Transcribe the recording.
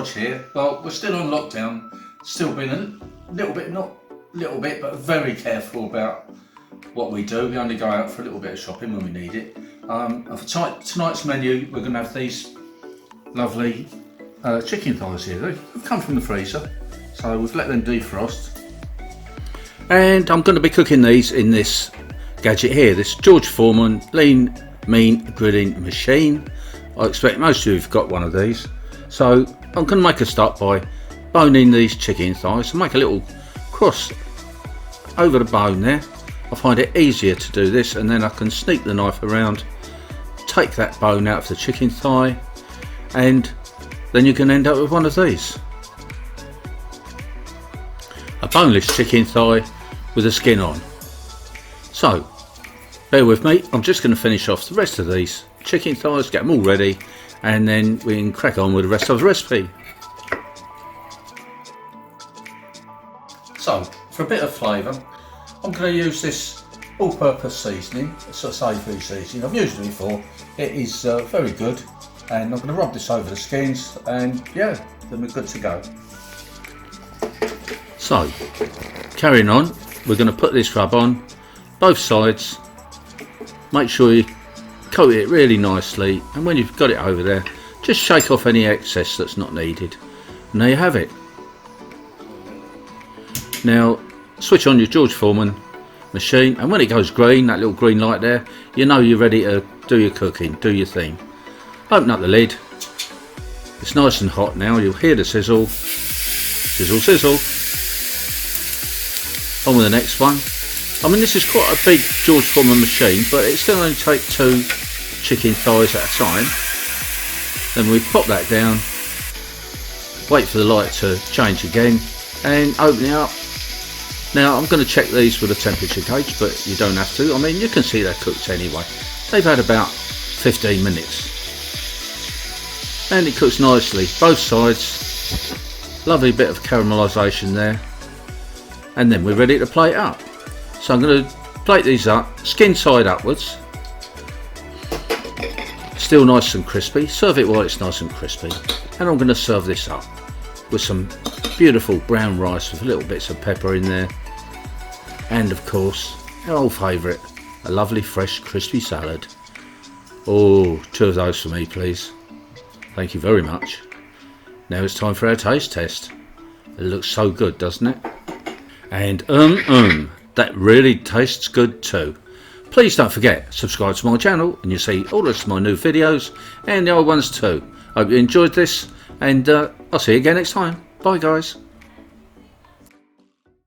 Dodge here. Well, we're still on lockdown, still being a little bit, not little bit, but very careful about what we do. We only go out for a little bit of shopping when we need it. For tonight's menu, we're going to have these lovely chicken thighs here. They've come from the freezer, so we've let them defrost. And I'm going to be cooking these in this gadget here, this George Foreman lean mean grilling machine. I expect most of you have got one of these. So I'm going to make a start by boning these chicken thighs and make a little cross over the bone there. I find it easier to do this, and then I can sneak the knife around, take that bone out of the chicken thigh, and then you can end up with one of these. A boneless chicken thigh with the skin on. So bear with me, I'm just going to finish off the rest of these chicken thighs, get them all ready, and then we can crack on with the rest of the recipe. So for a bit of flavour, I'm going to use this all-purpose seasoning, it's a savoury seasoning. I've used it before, it is very good, and I'm going to rub this over the skins, and yeah, then we're good to go. So carrying on, we're going to put this rub on both sides. Make sure you coat it really nicely, and when you've got it over there, just shake off any excess that's not needed, and there you have it. Now switch on your George Foreman machine, and when it goes green, that little green light there, you know you're ready to do your cooking, do your thing. Open up the lid. It's nice and hot now, you'll hear the sizzle. Sizzle, sizzle. On with the next one. I mean, this is quite a big George Foreman machine, but it still only takes 2 chicken thighs at a time. Then we pop that down, wait for the light to change again, and open it up. Now I'm going to check these with a temperature gauge, but you don't have to. I mean, you can see they're cooked anyway. They've had about 15 minutes. And it cooks nicely, both sides. Lovely bit of caramelisation there. And then we're ready to plate up. So I'm going to plate these up, skin side upwards. Still nice and crispy. Serve it while it's nice and crispy. And I'm going to serve this up with some beautiful brown rice with little bits of pepper in there, and of course our old favourite, a lovely fresh crispy salad. Oh, 2 of those for me please, thank you very much. Now it's time for our taste test. It looks so good, doesn't it? And that really tastes good too. Please don't forget, subscribe to my channel and you'll see all the rest of my new videos and the old ones too. Hope you enjoyed this, and I'll see you again next time. Bye guys.